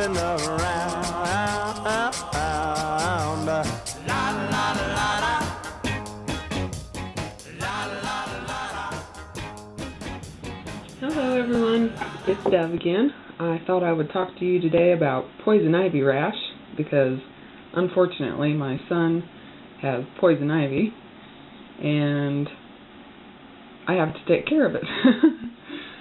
rolling around. La la la la. La la la la. Hello everyone, it's Dev again. I thought I would talk to you today about poison ivy rash because unfortunately my son has poison ivy and I have to take care of it.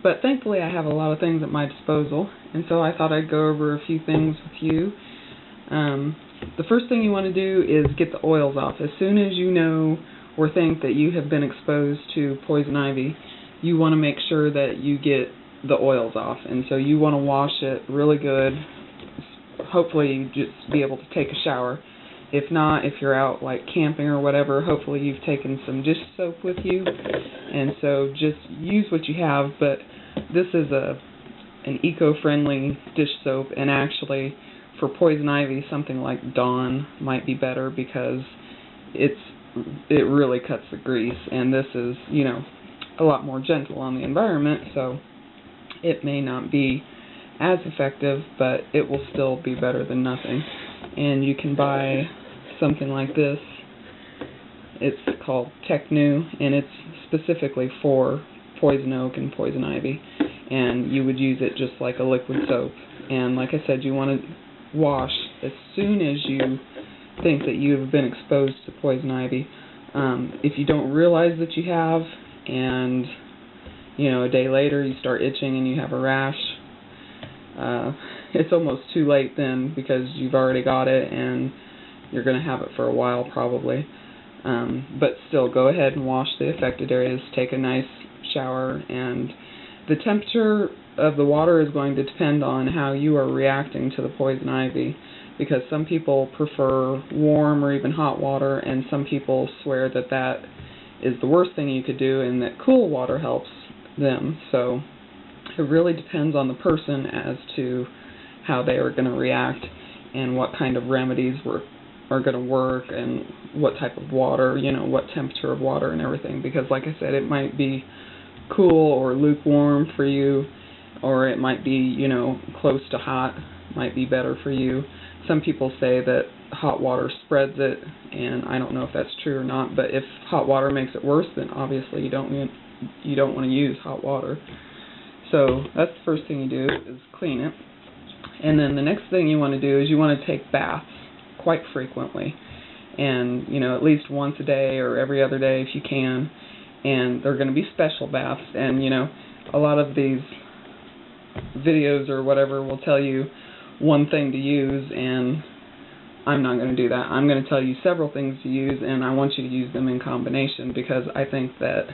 But thankfully I have a lot of things at my disposal, and so I thought I'd go over a few things with you. The first thing you want to do is get the oils off. As soon as you know or think that you have been exposed to poison ivy, you want to make sure that you get the oils off, and so you want to wash it really good. Hopefully you just be able to take a shower. If not, if you're out like camping or whatever, hopefully you've taken some dish soap with you, and so just use what you have. But this is an eco-friendly dish soap, and actually for poison ivy something like Dawn might be better because it really cuts the grease, and this is, you know, a lot more gentle on the environment, so it may not be as effective, but it will still be better than nothing. And you can buy something like this. It's called Technu, and it's specifically for poison oak and poison ivy, and you would use it just like a liquid soap. And like I said, you want to wash as soon as you think that you have been exposed to poison ivy. If you don't realize that you have, and you know, a day later you start itching and you have a rash, it's almost too late then because you've already got it and you're going to have it for a while probably. But still, go ahead and wash the affected areas, take a nice shower, and the temperature of the water is going to depend on how you are reacting to the poison ivy, because some people prefer warm or even hot water, and some people swear that that is the worst thing you could do and that cool water helps them. So it really depends on the person as to how they are going to react and what kind of remedies are going to work and what type of water, you know, what temperature of water and everything, because like I said, it might be cool or lukewarm for you, or it might be, you know, close to hot, might be better for you. Some people say that hot water spreads it, and I don't know if that's true or not, but if hot water makes it worse, then obviously you don't want to use hot water. So that's the first thing you do, is clean it. And then the next thing you want to do is you want to take baths quite frequently, and you know, at least once a day or every other day if you can. And they're going to be special baths, and you know, a lot of these videos or whatever will tell you one thing to use, and I'm not going to do that. I'm going to tell you several things to use, and I want you to use them in combination, because I think that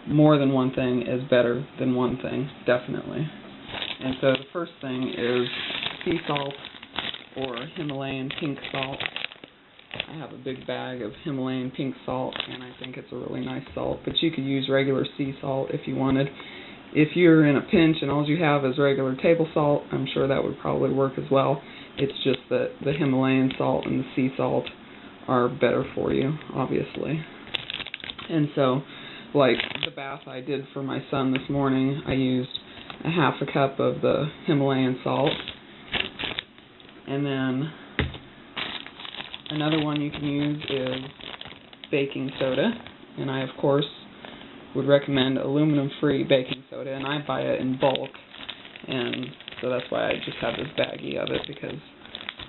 more than one thing is better than one thing, definitely. And so the first thing is sea salt or Himalayan pink salt. I have a big bag of Himalayan pink salt, and I think it's a really nice salt, but you could use regular sea salt if you wanted. If you're in a pinch and all you have is regular table salt, I'm sure that would probably work as well. It's just that the Himalayan salt and the sea salt are better for you, obviously. And so, like the bath I did for my son this morning, I used a half a cup of the Himalayan salt, and then another one you can use is baking soda, and I of course would recommend aluminum-free baking soda, and I buy it in bulk, and so that's why I just have this baggie of it, because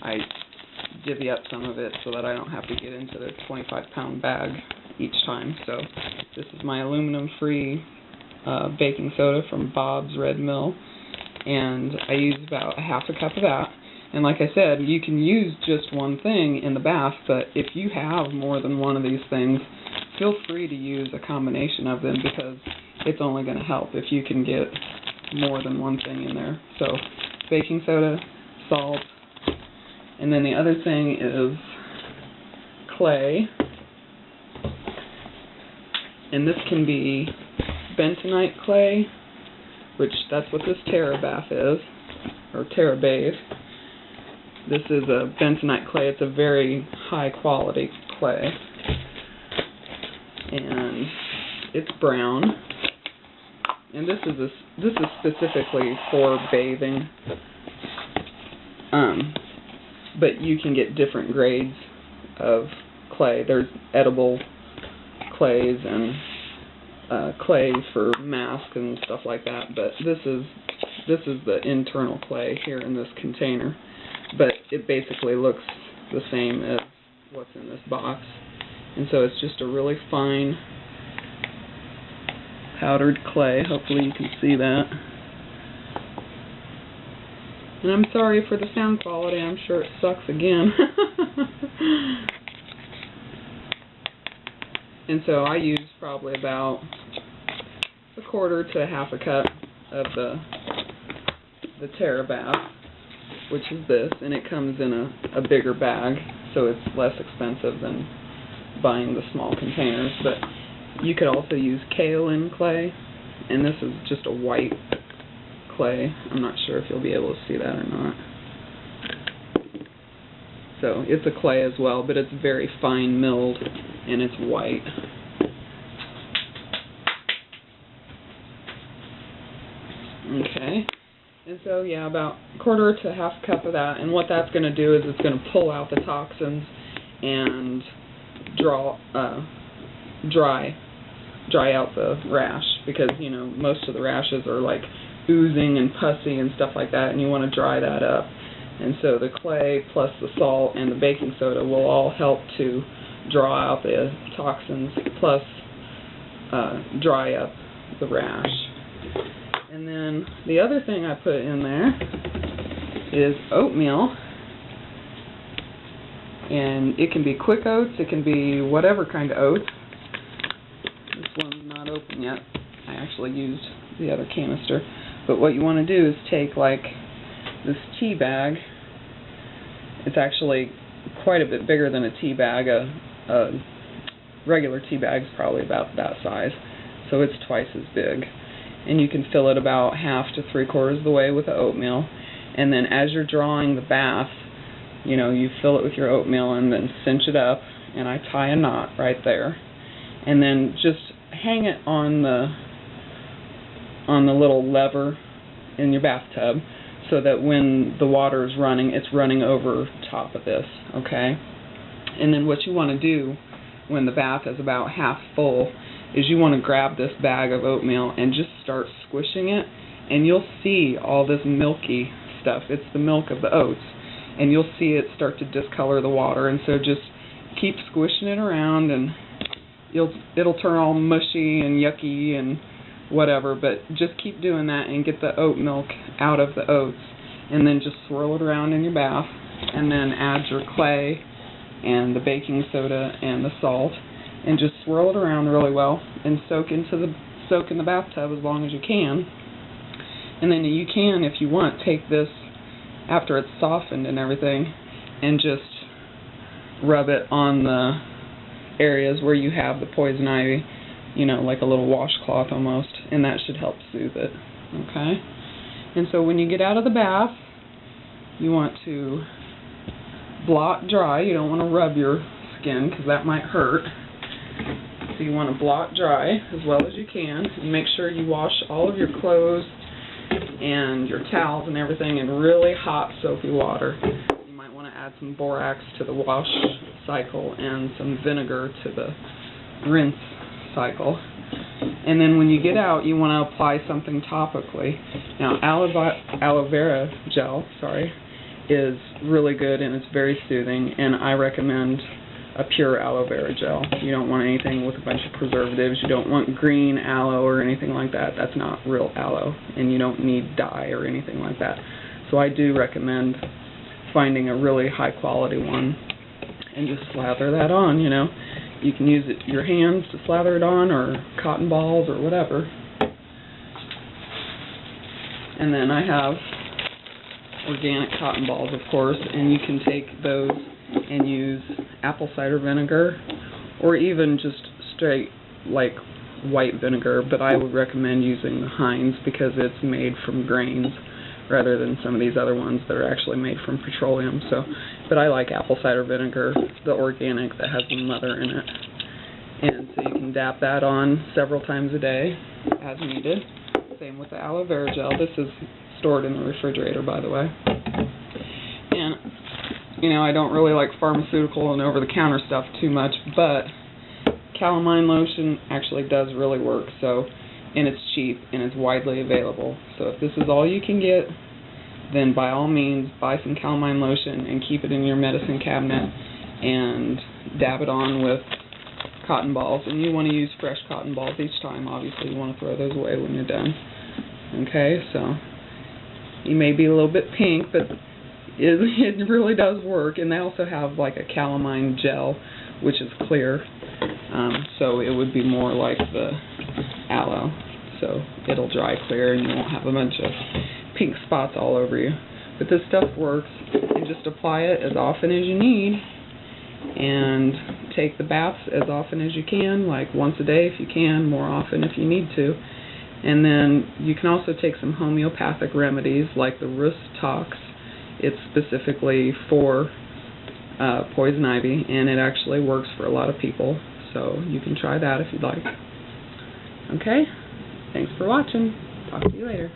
I divvy up some of it so that I don't have to get into the 25-pound bag each time. So this is my aluminum-free baking soda from Bob's Red Mill, and I use about a half a cup of that. And like I said, you can use just one thing in the bath, but if you have more than one of these things, feel free to use a combination of them, because it's only going to help if you can get more than one thing in there. So baking soda, salt, and then the other thing is clay. And this can be bentonite clay, which that's what this Terra bath is, or Terra bathe. This is a bentonite clay. It's a very high quality clay, and it's brown. And this is specifically for bathing. But you can get different grades of clay. There's edible clays and clay for masks and stuff like that. But this is the internal clay here in this container. But it basically looks the same as what's in this box. And so it's just a really fine powdered clay. Hopefully you can see that. And I'm sorry for the sound quality. I'm sure it sucks again. And so I use probably about a quarter to half a cup of the TerraBath, which is this, and it comes in a bigger bag, so it's less expensive than buying the small containers. But you could also use kaolin clay, and this is just a white clay. I'm not sure if you'll be able to see that or not. So it's a clay as well, but it's very fine milled and it's white. Okay, and so yeah, about a quarter to half a cup of that, and what that's going to do is it's going to pull out the toxins and dry out the rash, because you know most of the rashes are like oozing and pussy and stuff like that, and you want to dry that up. And so the clay plus the salt and the baking soda will all help to draw out the toxins plus dry up the rash. And then the other thing I put in there is oatmeal. And it can be quick oats, it can be whatever kind of oats. This one's not open yet. I actually used the other canister. But what you want to do is take like this tea bag. It's actually quite a bit bigger than a tea bag. A regular tea bag's probably about that size, so it's twice as big. And you can fill it about half to 3/4 of the way with the oatmeal. And then as you're drawing the bath, you know, you fill it with your oatmeal and then cinch it up. And I tie a knot right there. And then just hang it on the little lever in your bathtub, so that when the water is running, it's running over top of this, okay? And then what you want to do when the bath is about half full is you want to grab this bag of oatmeal and just start squishing it, and you'll see all this milky stuff. It's the milk of the oats, and you'll see it start to discolor the water. And so just keep squishing it around, and it'll turn all mushy and yucky and whatever, but just keep doing that and get the oat milk out of the oats, and then just swirl it around in your bath, and then add your clay and the baking soda and the salt, and just swirl it around really well and soak in the bathtub as long as you can. And then you can, if you want, take this after it's softened and everything and just rub it on the areas where you have the poison ivy, you know, like a little washcloth almost, and that should help soothe it, okay? And so when you get out of the bath, you want to blot dry. You don't want to rub your skin because that might hurt. So you want to blot dry as well as you can, and make sure you wash all of your clothes and your towels and everything in really hot soapy water. You might want to add some borax to the wash cycle and some vinegar to the rinse cycle. And then when you get out, you want to apply something topically. Now, aloe vera gel, is really good and it's very soothing, and I recommend a pure aloe vera gel. You don't want anything with a bunch of preservatives. You don't want green aloe or anything like that. That's not real aloe, and you don't need dye or anything like that. So I do recommend finding a really high quality one and just slather that on, you know. You can use your hands to slather it on, or cotton balls, or whatever. And then I have organic cotton balls, of course, and you can take those and use apple cider vinegar, or even just straight, like, white vinegar, but I would recommend using the Heinz because it's made from grains rather than some of these other ones that are actually made from petroleum. So, but I like apple cider vinegar, the organic that has the mother in it. And so you can dab that on several times a day as needed. Same with the aloe vera gel. This is stored in the refrigerator, by the way. you know, I don't really like pharmaceutical and over-the-counter stuff too much, but calamine lotion actually does really work. So, and it's cheap and it's widely available. So if this is all you can get, then by all means buy some calamine lotion and keep it in your medicine cabinet and dab it on with cotton balls. And you want to use fresh cotton balls each time. Obviously you want to throw those away when you're done. Okay, so you may be a little bit pink, but it really does work. And they also have like a calamine gel, which is clear. So it would be more like the aloe. So it'll dry clear and you won't have a bunch of pink spots all over you. But this stuff works, and just apply it as often as you need, and take the baths as often as you can, like once a day if you can, more often if you need to. And then you can also take some homeopathic remedies like the rus tox. It's specifically for poison ivy, and it actually works for a lot of people, so you can try that if you'd like. Okay, thanks for watching. Talk to you later.